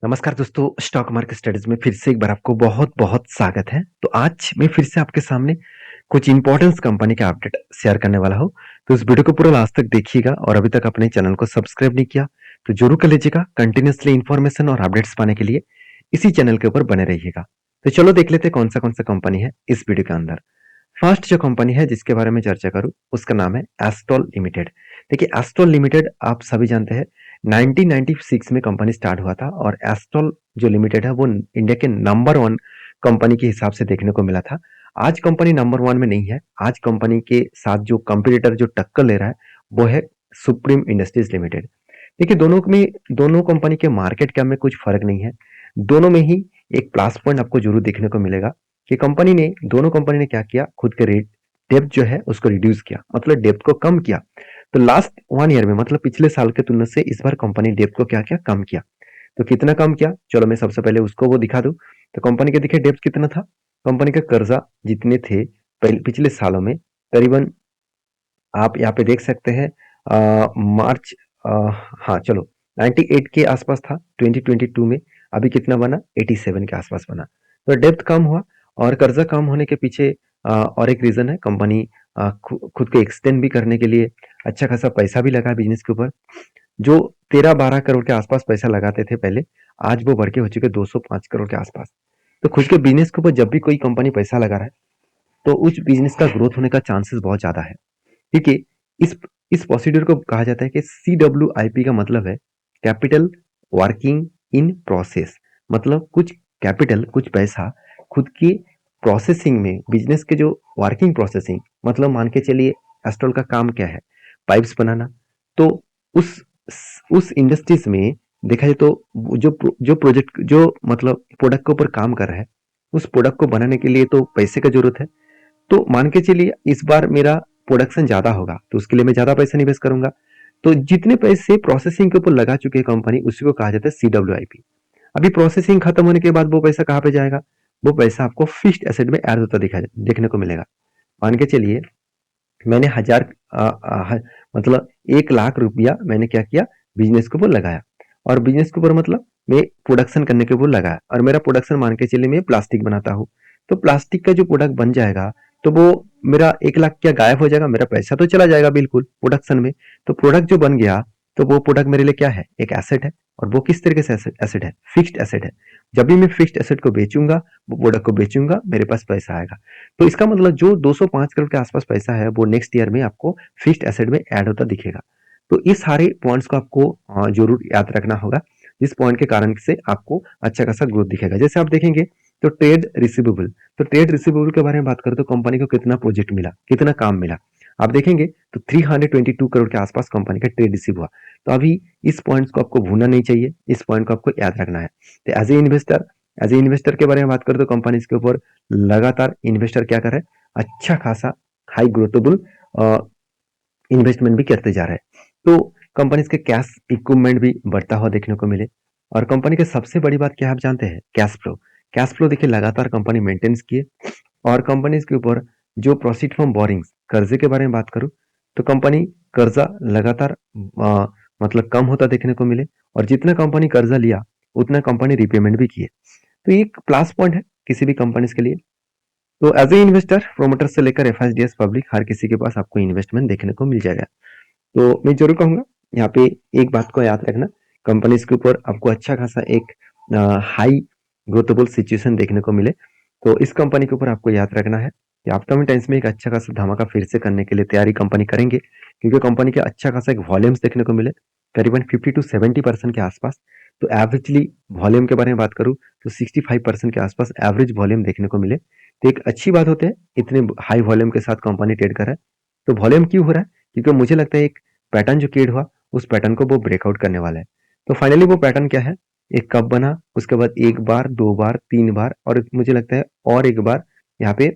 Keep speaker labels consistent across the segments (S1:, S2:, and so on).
S1: नमस्कार दोस्तों, stock market studies में फिर से एक बार आपको बहुत-बहुत स्वागत है। तो आज मैं फिर से आपके सामने कुछ इंपॉर्टेंस कंपनी का अपडेट शेयर करने वाला हूँ। तो इस वीडियो को पूरा लास्ट तक देखिएगा और अभी तक अपने चैनल को सब्सक्राइब नहीं किया, तो ज़रूर कर लीजिएगा। कंटिन्यूअसली इन्फॉर्मेशन और अपडेट्स पाने के लिए इसी चैनल के ऊपर बने रहिएगा। तो चलो देख लेते हैं कौन-सा कंपनी है इस वीडियो के अंदर। फर्स्ट जो कंपनी है जिसके बारे में चर्चा करूँ, उसका नाम है एस्ट्रल लिमिटेड। देखिए एस्ट्रल लिमिटेड आप सभी जानते हैं 1996 में कंपनी स्टार्ट हुआ था और एस्ट्रल जो लिमिटेड है वो इंडिया के नंबर 1 कंपनी के हिसाब से देखने को मिला था। आज कंपनी नंबर 1 में नहीं है। आज कंपनी के साथ जो कंपटीटर जो टक्कर ले रहा है वो है सुप्रीम इंडस्ट्रीज लिमिटेड। देखिए दोनों कंपनी के मार्केट कैप में कुछ फर्क नहीं है। दोनों में ही एक प्लस पॉइंट आपको जरूर देखने को मिलेगा कि दोनों कंपनी ने क्या किया, खुद के रेट डेप्थ जो है उसको रिड्यूस किया, मतलब डेप्थ को कम किया। तो लास्ट 1 ईयर में, मतलब पिछले साल के तुलना से इस बार कंपनी डेप्थ को क्या किया, कम किया। तो कितना कम किया, चलो मैं सबसे पहले उसको वो दिखा दूं। तो कंपनी के देखिए डेप्थ कितना था। कंपनी का कर्जा जितने थे पिछले सालों में, करीबन आप यहाँ पे देख सकते हैं मार्च, हाँ चलो 98 के आसपास था 2022 में। अभी कितना बना, 87 के आसपास बना। तो डेप्थ कम हुआ और कर्जा कम होने के पीछे और एक रीजन है, कंपनी खुद को एक्सटेंड भी करने के लिए अच्छा खासा पैसा भी लगा बिजनेस के ऊपर। जो 13-12 करोड़ के आसपास पैसा लगाते थे पहले, आज वो बढ़ के हो चुके 205 करोड़ के आसपास। तो खुद के बिजनेस के ऊपर जब भी कोई कंपनी पैसा लगा रहा है तो उस बिजनेस का ग्रोथ होने का चांसेस बहुत ज्यादा है। ठीक है। इस इस प्रोसीड्यूर को कहा जाता है कि CWIP का मतलब है कैपिटल वर्किंग इन प्रोसेस। मतलब कुछ कैपिटल, कुछ पैसा खुद की प्रोसेसिंग में, बिजनेस के जो वर्किंग प्रोसेसिंग, मतलब मान के चलिए एस्ट्रॉल का काम क्या है, पाइप्स बनाना। तो उस उस इंडस्ट्रीज में देखा जाए तो जो प्रोजेक्ट, जो मतलब प्रोडक्ट के ऊपर काम कर रहा है, उस प्रोडक्ट को बनाने के लिए तो पैसे का जरूरत है। तो मान के चलिए इस बार मेरा प्रोडक्शन ज्यादा होगा तो उसके लिए मैं ज्यादा पैसा निवेश करूंगा। तो जितने पैसे प्रोसेसिंग के ऊपर लगा चुके हैं कंपनी, उसी को कहा जाता है CWIP। अभी प्रोसेसिंग खत्म होने के बाद वो पैसा कहाँ पे जाएगा, वो पैसा आपको फिक्स्ड एसेट में ऐड होता देखने को मिलेगा। मान के चलिए मैंने मतलब 1 लाख रुपया मैंने क्या किया, बिजनेस के ऊपर लगाया। और बिजनेस के ऊपर मतलब मैं प्रोडक्शन करने के ऊपर लगाया, और मेरा प्रोडक्शन मान के चलिए मैं प्लास्टिक बनाता हूँ। तो प्लास्टिक का जो प्रोडक्ट बन जाएगा, तो वो मेरा 1 लाख क्या गायब हो जाएगा, मेरा पैसा तो चला जाएगा बिल्कुल प्रोडक्शन में। तो प्रोडक्ट जो बन गया, तो वो प्रोडक्ट मेरे लिए क्या है, एक एसेट है। और वो किस तरीके से एसेट है, फिक्स्ड एसेट है। जब भी मैं फिक्स्ड एसेट को बेचूंगा, वो प्रोडक्ट को बेचूंगा, मेरे पास पैसा आएगा। तो इसका मतलब जो 205 करोड़ के आसपास पैसा है वो नेक्स्ट ईयर में आपको फिक्स्ड एसेट में ऐड होता दिखेगा। तो इस सारे पॉइंट्स को आपको जरूर याद रखना होगा, जिस पॉइंट के कारण से आपको अच्छा खासा ग्रोथ दिखेगा। जैसे आप देखेंगे तो ट्रेड रिसीवेबल, तो ट्रेड रिसीवेबल के बारे में बात करें तो कंपनी को कितना प्रोजेक्ट मिला, कितना काम मिला, आप देखेंगे तो 322 करोड़ के आसपास कंपनी का ट्रेड रिसीव हुआ। तो अभी इस पॉइंट्स को आपको भूलना नहीं चाहिए, इस पॉइंट को आपको याद रखना है। तो एज ए इन्वेस्टर के बारे में बात करें तो कंपनी के ऊपर लगातार इन्वेस्टर क्या कर रहे हैं, अच्छा खासा हाई ग्रोथेबल इन्वेस्टमेंट भी करते जा रहे हैं। तो कंपनी के कैश इक्विपमेंट भी बढ़ता हुआ देखने को मिले। और कंपनी की सबसे बड़ी बात क्या आप जानते हैं, कैश फ्लो। कैश फ्लो देखिए लगातार कंपनी मेंटेन्स किए। और कंपनी के ऊपर जो प्रोसीड फ्रॉम बोरिंग्स, कर्जे के बारे में बात करूं तो कंपनी कर्जा लगातार मतलब कम होता देखने को मिले। और जितना कंपनी कर्जा लिया उतना कंपनी रिपेमेंट भी किए। तो ये एक प्लस पॉइंट है किसी भी कंपनी के लिए। तो एज ए इन्वेस्टर, प्रोमोटर से लेकर FIDS पब्लिक, हर किसी के पास आपको इन्वेस्टमेंट देखने को मिल जाएगा। तो मैं जरूर कहूंगा यहाँ पे एक बात को याद रखना, कंपनीज के ऊपर आपको अच्छा खासा एक हाई ग्रोथेबल सिचुएशन देखने को मिले। तो इस कंपनी के ऊपर आपको याद रखना है कि अपकमिंग टाइम्स में एक अच्छा खासा धमाका फिर से करने के लिए तैयारी कंपनी करेंगे, क्योंकि कंपनी के अच्छा खासा एक वॉल्यूम्स देखने को मिले, करीबन 50 to 70% के आसपास। तो एवरेजली वॉल्यूम के बारे में बात करूँ तो 65% के आसपास एवरेज वॉल्यूम देखने को मिले। तो एक अच्छी बात होती है इतने हाई वॉल्यूम के साथ कंपनी ट्रेड कर रहा है। तो वॉल्यूम क्यों हो रहा है, क्योंकि मुझे लगता है एक पैटर्न जो क्रिएट हुआ, उस पैटर्न को वो ब्रेकआउट करने वाला है। तो फाइनली वो पैटर्न क्या है, एक कप बना, उसके बाद एक बार, दो बार, तीन बार, और मुझे लगता है और एक बार यहाँ पे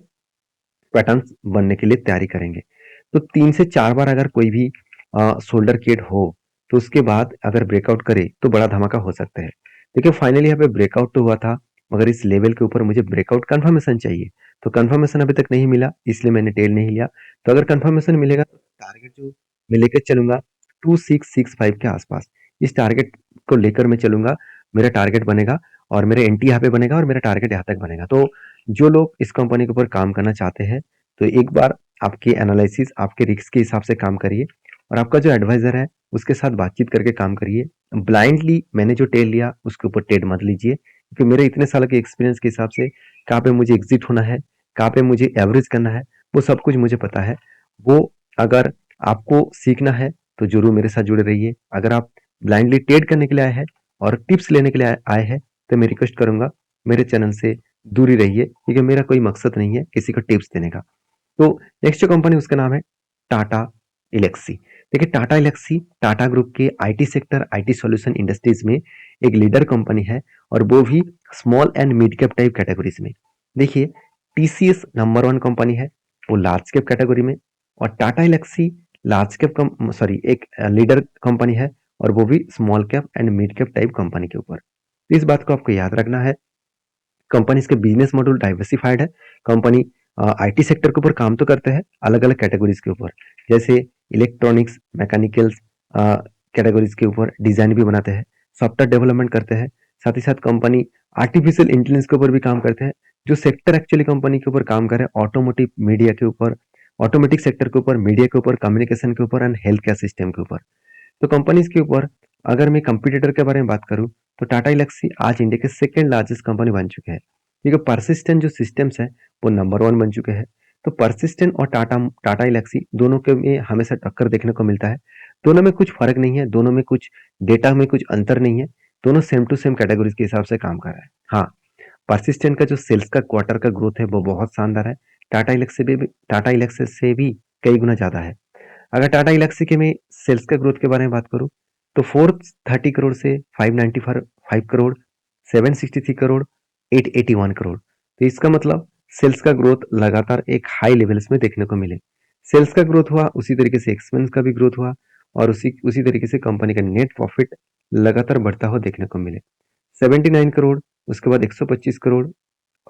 S1: पैटर्न बनने के लिए तैयारी करेंगे। तो 3 से 4 बार अगर कोई भी शोल्डर क्रिएट हो, तो उसके बाद अगर ब्रेकआउट करे तो बड़ा धमाका हो सकता है। देखिए फाइनली यहाँ पे ब्रेकआउट तो हुआ था, मगर इस लेवल के ऊपर मुझे ब्रेकआउट कंफर्मेशन चाहिए। तो कंफर्मेशन अभी तक नहीं मिला, इसलिए मैंने टेल नहीं लिया। तो अगर कंफर्मेशन मिलेगा तो टारगेट जो मैं लेकर चलूंगा 2665 के आसपास, इस टारगेट को लेकर मैं चलूंगा। मेरा टारगेट बनेगा और मेरा एंट्री यहाँ पे बनेगा और मेरा टारगेट यहाँ तक बनेगा। तो जो लोग इस कंपनी के ऊपर काम करना चाहते हैं, तो एक बार आपके एनालिसिस, आपके रिस्क के हिसाब से काम करिए और आपका जो एडवाइजर है उसके साथ बातचीत करके काम करिए। ब्लाइंडली मैंने जो ट्रेड लिया उसके ऊपर ट्रेड मत लीजिए, क्योंकि मेरे इतने साल के एक्सपीरियंस के हिसाब से कहाँ पे मुझे एग्जिट होना है, कहाँ पे मुझे एवरेज करना है, वो सब कुछ मुझे पता है। वो अगर आपको सीखना है तो जरूर मेरे साथ जुड़े रहिए। अगर आप ब्लाइंडली ट्रेड करने के लिए आए हैं और टिप्स लेने के लिए आए हैं, तो मैं रिक्वेस्ट करूंगा मेरे चैनल से दूरी रहिए, क्योंकि मेरा कोई मकसद नहीं है किसी को टिप्स देने का। तो नेक्स्ट जो कंपनी उसका नाम है टाटा इलेक्सी। देखिए टाटा इलेक्सी टाटा ग्रुप के IT sector, IT solution industries में एक लीडर कंपनी है, और वो भी small and mid cap type categories में। देखिए टीसीएस नंबर 1 कंपनी है वो लार्ज कैप कैटेगरी में, और टाटा इलेक्सी लार्ज कैप एक लीडर कंपनी है और वो भी small cap and mid cap type company के ऊपर। इस बात को आपको याद रखना है। कंपनी के बिजनेस मॉडल डाइवर्सिफाइड है। कंपनी आईटी सेक्टर के ऊपर काम तो करते हैं अलग अलग कैटेगरीज के ऊपर, जैसे इलेक्ट्रॉनिक्स, मैकेनिकल्स कैटेगरीज के ऊपर डिजाइन भी बनाते हैं, सॉफ्टवेयर डेवलपमेंट करते हैं। साथ ही साथ कंपनी आर्टिफिशियल इंटेलिजेंस के ऊपर भी काम करते हैं। जो सेक्टर एक्चुअली कंपनी के ऊपर काम कर रहे हैं ऑटोमोटिव मीडिया के ऊपर, ऑटोमेटिक सेक्टर के ऊपर, मीडिया के ऊपर, कम्युनिकेशन के ऊपर एंड हेल्थ केयर सिस्टम के ऊपर। तो कंपनीज के ऊपर अगर मैं कंपटीटर के बारे में बात करूं, तो टाटा इलेक्सी आज इंडिया के सेकेंड लार्जेस्ट कंपनी बन चुके हैं, क्योंकि परसिस्टेंट जो सिस्टम्स है वो नंबर 1 बन चुके हैं। तो परसिस्टेंट और टाटा टाटा इलेक्सी दोनों के में हमेशा टक्कर देखने को मिलता है। दोनों में कुछ फर्क नहीं है, दोनों में कुछ डेटा में कुछ अंतर नहीं है, दोनों सेम टू सेम कैटेगरीज के हिसाब से काम कर रहा है। हाँ, परसिस्टेंट का जो सेल्स का क्वार्टर का ग्रोथ है वो बहुत शानदार है, टाटा इलेक्सी से भी कई गुना ज्यादा है। अगर टाटा इलेक्सी के मैं सेल्स का ग्रोथ के बारे में बात करूं, तो 430 करोड़ से 595 करोड़, 763 करोड़, 881 करोड़। तो इसका मतलब सेल्स का ग्रोथ लगातार एक हाई लेवल्स में देखने को मिले। सेल्स का ग्रोथ हुआ, उसी तरीके से एक्सपेंस का भी ग्रोथ हुआ, और उसी उसी तरीके से कंपनी का नेट प्रॉफिट लगातार बढ़ता हुआ देखने को मिले। 79 करोड़, उसके बाद 125 करोड़,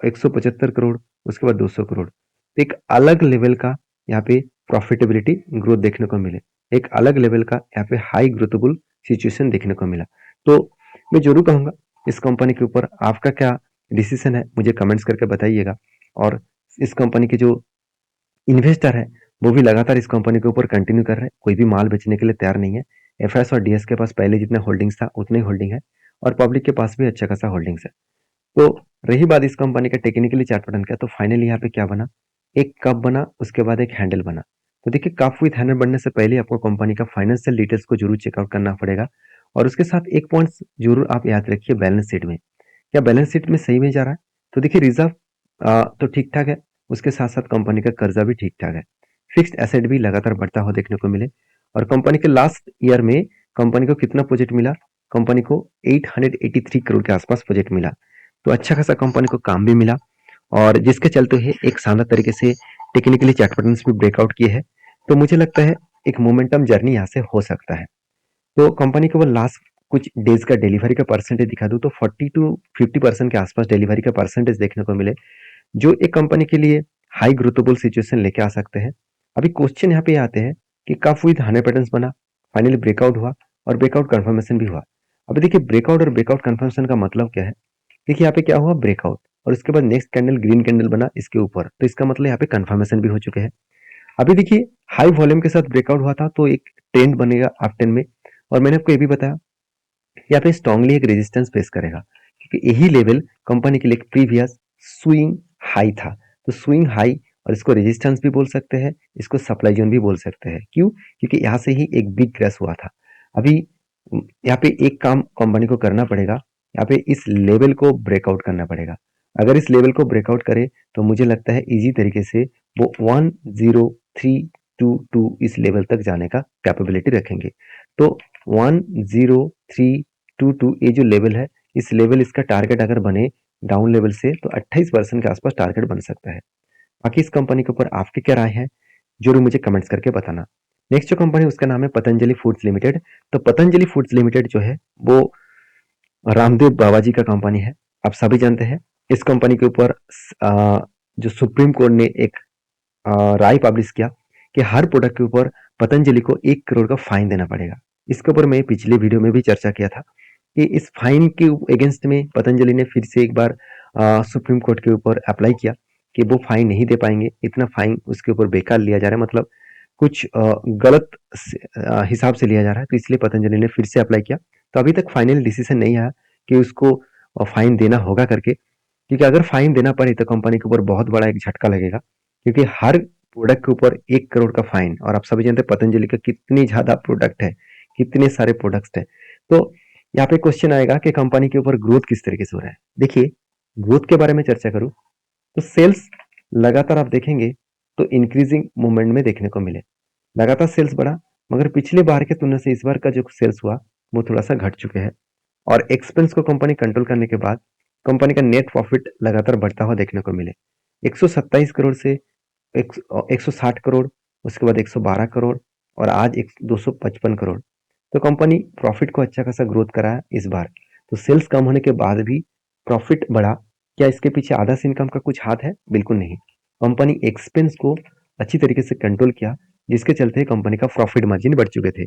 S1: 175 करोड़, उसके बाद 200 करोड़। तो एक अलग लेवल का यहाँ पे प्रॉफिटेबिलिटी ग्रोथ देखने को मिले, एक अलग लेवल का यहाँ पे हाई ग्रोथेबल सिचुएशन देखने को मिला। तो मैं जरूर कहूंगा इस कंपनी के ऊपर आपका क्या डिसीजन है मुझे कमेंट्स करके बताइएगा। और इस कंपनी के जो इन्वेस्टर है वो भी लगातार इस कंपनी के ऊपर कंटिन्यू कर रहे हैं, कोई भी माल बेचने के लिए तैयार नहीं है। एफएस और डीएस के पास पहले जितने होल्डिंग्स था उतने ही होल्डिंग है, और पब्लिक के पास भी अच्छा खासा होल्डिंग्स है। तो रही बात इस कंपनी का टेक्निकली चार्ट पैटर्न का, तो फाइनली यहाँ पे क्या बना, एक कप बना, उसके बाद एक हैंडल बना। तो देखिए कप विथ हैंडल बनने से पहले आपको कंपनी का फाइनेंशियल डिटेल्स को जरूर चेकआउट करना पड़ेगा, और उसके साथ एक पॉइंट जरूर आप याद रखिए, बैलेंस शीट में क्या बैलेंस शीट में सही में जा रहा है। तो देखिए रिजर्व तो ठीक ठाक है, उसके साथ साथ कंपनी का कर्जा भी ठीक ठाक है, फिक्स्ड एसेट भी लगातार बढ़ता हुआ देखने को मिले। और कंपनी के लास्ट ईयर में कंपनी को कितना प्रोजेक्ट मिला, कंपनी को 883 करोड़ के आसपास प्रोजेक्ट मिला। तो अच्छा खासा कंपनी को काम भी मिला, और जिसके चलते हुए एक शानदार तरीके से टेक्निकली चार्ट पैटर्न्स भी ब्रेकआउट किए हैं। तो मुझे लगता है एक मोमेंटम जर्नी यहाँ से हो सकता है। तो कंपनी को वो लास्ट कुछ डेज का डिलीवरी का परसेंटेज दिखा दूं, तो 40 टू 50% के आसपास डिलीवरी का परसेंटेज देखने को मिले, जो एक कंपनी के लिए हाई ग्रोथेबल सिचुएशन लेके आ सकते हैं। अभी क्वेश्चन यहाँ पे आते हैं कि कब विद 100 पैटर्न्स बना, फाइनली ब्रेकआउट हुआ और ब्रेकआउट कंफर्मेशन भी हुआ। अभी देखिए ब्रेकआउट और ब्रेकआउट कंफर्मेशन का मतलब क्या है। देखिए यहाँ पे क्या हुआ, ब्रेकआउट, और उसके बाद नेक्स्ट कैंडल ग्रीन कैंडल बना इसके ऊपर, तो इसका मतलब यहाँ पे कंफर्मेशन भी हो चुके हैं। अभी देखिए हाई वॉल्यूम के साथ ब्रेकआउट हुआ था, तो एक ट्रेंड बनेगा आफ्टर में, और मैंने आपको ये भी बताया यहाँ पे स्ट्रांगली एक रेजिस्टेंस फेस करेगा, क्योंकि यही लेवल कंपनी के लिए एक प्रीवियस स्विंग हाई था। तो स्विंग हाई, और इसको रेजिस्टेंस भी बोल सकते हैं, इसको सप्लाई जोन भी बोल सकते हैं। क्यों? क्योंकि यहाँ से ही एक बिग क्रैश हुआ था। अभी यहाँ पे एक काम कंपनी को करना पड़ेगा, यहाँ पे इस लेवल को ब्रेकआउट करना पड़ेगा। अगर इस लेवल को ब्रेकआउट करे तो मुझे लगता है इजी तरीके से वो 10322 इस लेवल तक जाने का कैपेबिलिटी रखेंगे। तो 10322 ये जो लेवल है, इस लेवल इसका टारगेट अगर बने डाउन लेवल से, तो 28% के आसपास टारगेट बन सकता है। बाकी इस कंपनी के ऊपर आपकी क्या राय है जरूर मुझे कमेंट्स करके बताना। नेक्स्ट जो कंपनी उसका नाम है पतंजलि फूड्स लिमिटेड। तो पतंजलि फूड्स लिमिटेड जो है वो रामदेव बाबा जी का कंपनी है, आप सभी जानते हैं। इस कंपनी के ऊपर जो सुप्रीम कोर्ट ने एक राय पब्लिश किया कि हर प्रोडक्ट के ऊपर पतंजलि को 1 करोड़ का फाइन देना पड़ेगा। इसके ऊपर मैं पिछले वीडियो में भी चर्चा किया था। कि इस फाइन के अगेंस्ट में पतंजलि ने फिर से एक बार सुप्रीम कोर्ट के ऊपर अप्लाई किया कि वो फाइन नहीं दे पाएंगे, इतना फाइन उसके ऊपर बेकार लिया जा रहा है, मतलब कुछ गलत हिसाब से लिया जा रहा है, तो इसलिए पतंजलि ने फिर से अप्लाई किया। तो अभी तक फाइनल डिसीजन नहीं आया कि उसको फाइन देना होगा करके, क्योंकि अगर फाइन देना पड़े तो कंपनी के ऊपर बहुत बड़ा एक झटका लगेगा, क्योंकि हर प्रोडक्ट के ऊपर 1 करोड़ का फाइन, और आप सभी जानते हैं पतंजलि का कितनी ज्यादा प्रोडक्ट है, कितने सारे प्रोडक्ट्स है। तो यहाँ पे क्वेश्चन आएगा कि कंपनी के ऊपर ग्रोथ किस तरीके से हो रहा है। देखिए, ग्रोथ के बारे में चर्चा करूं तो सेल्स लगातार आप देखेंगे तो इंक्रीजिंग मूवमेंट में देखने को मिले, लगातार सेल्स बढ़ा, मगर पिछले बार के तुलना से इस बार का जो सेल्स हुआ वो थोड़ा सा घट चुके हैं। और एक्सपेंस को कंपनी कंट्रोल करने के बाद कंपनी का नेट प्रॉफिट लगातार बढ़ता हुआ देखने को मिले, 127 करोड़ से 160 करोड़, उसके बाद 112 करोड़, और आज 255 करोड़। तो कंपनी प्रॉफिट को अच्छा खासा ग्रोथ करा है इस बार। तो सेल्स कम होने के बाद भी प्रॉफिट बढ़ा, क्या इसके पीछे आधा से इनकम का कुछ हाथ है? बिल्कुल नहीं। कंपनी एक्सपेंस को अच्छी तरीके से कंट्रोल किया, जिसके चलते कंपनी का प्रॉफिट मार्जिन बढ़ चुके थे।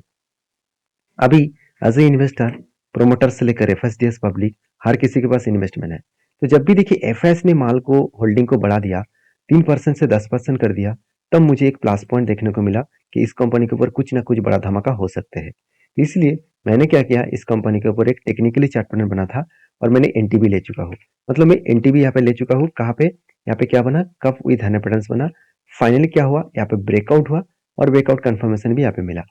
S1: अभी एज ए इन्वेस्टर, प्रोमोटर से लेकर एफएसडीएस पब्लिक, हर किसी के पास इन्वेस्टमेंट है। तो जब भी देखिए एफएस ने माल को होल्डिंग को बढ़ा दिया, 3% से 10% कर दिया, तब मुझे एक प्लस पॉइंट देखने को मिला कि इस कंपनी के ऊपर कुछ ना कुछ बड़ा धमाका हो सकते हैं। इसलिए मैंने क्या किया, इस कंपनी के ऊपर एक टेक्निकली चार्ट पैटर्न बना था और मैंने एनटीबी ले चुका हूँ। मतलब मैं एनटीबी यहाँ पे ले चुका हूँ। कहाँ पे? यहाँ पे क्या बना, कप विद हंड्रेड पैटर्न बना। फाइनली क्या हुआ, यहाँ पे ब्रेकआउट हुआ और ब्रेकआउट कंफर्मेशन भी यहाँ पे मिला।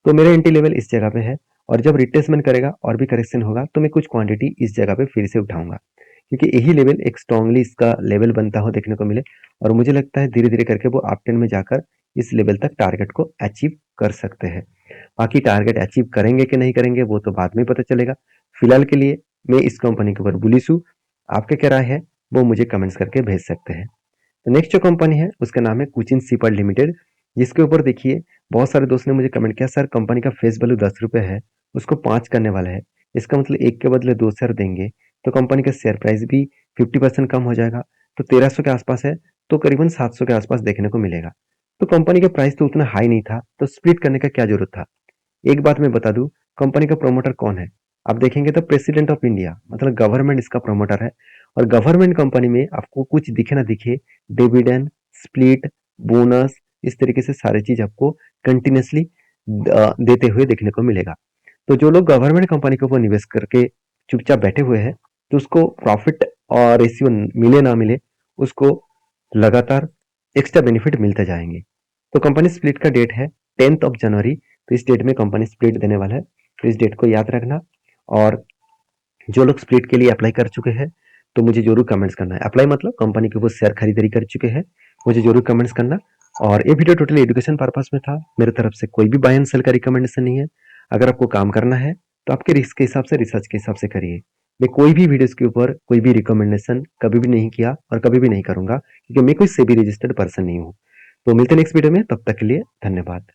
S1: तो मेरा एंट्री लेवल इस जगह पे है, और जब रिट्रेसमेंट करेगा और भी करेक्शन होगा तो मैं कुछ क्वांटिटी इस जगह पे फिर से उठाऊंगा, क्योंकि यही लेवल एक स्ट्रांगली इसका लेवल बनता हुआ देखने को मिले, और मुझे लगता है धीरे धीरे करके वो अप ट्रेंड में जाकर इस लेवल तक टारगेट को अचीव कर सकते हैं। बाकी टारगेट अचीव करेंगे कि नहीं करेंगे वो तो बाद में पता चलेगा। फिलहाल के लिए मैं इस कंपनी के ऊपर बुलिश हूँ। आपके क्या राय है वो मुझे कमेंट्स करके भेज सकते हैं। तो नेक्स्ट जो कंपनी है उसका नाम है कोचिन शिपयार्ड लिमिटेड, जिसके ऊपर देखिए बहुत सारे दोस्त ने मुझे कमेंट किया, सर कंपनी का फेस वैल्यू 10 रुपये है, उसको 5 करने वाला है, इसका मतलब 1 के बदले 2 शेयर देंगे तो कंपनी का शेयर प्राइस भी 50% कम हो जाएगा। तो 1300 के आसपास है, तो करीबन 700 के आसपास देखने को मिलेगा। तो कंपनी का प्राइस तो उतना हाई नहीं था, तो स्प्लिट करने का क्या जरूरत था। एक बात मैं बता दूं, कंपनी का प्रोमोटर कौन है? आप देखेंगे तो प्रेसिडेंट ऑफ इंडिया, मतलब गवर्नमेंट इसका प्रोमोटर है। और गवर्नमेंट कंपनी में आपको कुछ दिखे ना दिखे, डिविडेंड, स्प्लिट, बोनस, इस तरीके से सारी चीज आपको कंटिन्यूसली देते हुए देखने को मिलेगा। तो जो लोग गवर्नमेंट कंपनी के ऊपर निवेश करके चुपचाप बैठे हुए हैं, तो उसको प्रॉफिट और रेशियो मिले ना मिले, उसको लगातार एक्स्ट्रा बेनिफिट मिलते जाएंगे। तो कंपनी स्प्लिट का डेट है 10th ऑफ जनवरी। तो इस डेट में कंपनी स्प्लिट देने वाला है, तो इस डेट को याद रखना। और जो लोग स्प्लिट के लिए अप्लाई कर चुके हैं तो मुझे जरूर कमेंट्स करना है। अप्लाई मतलब कंपनी के ऊपर शेयर खरीदारी कर चुके हैं, मुझे जरूर कमेंट्स करना। और ये वीडियो टोटली एजुकेशन पर्पस में था, मेरे तरफ से कोई भी बाय एंड सेल का रिकमेंडेशन नहीं है। अगर आपको काम करना है तो आपके रिस्क के हिसाब से, रिसर्च के हिसाब से करिए। मैं कोई भी वीडियोस के ऊपर कोई भी रिकमेंडेशन कभी भी नहीं किया और कभी भी नहीं करूंगा, क्योंकि मैं कोई सेबी रजिस्टर्ड पर्सन नहीं हूँ। तो मिलते हैं नेक्स्ट वीडियो में, तब तक के लिए धन्यवाद।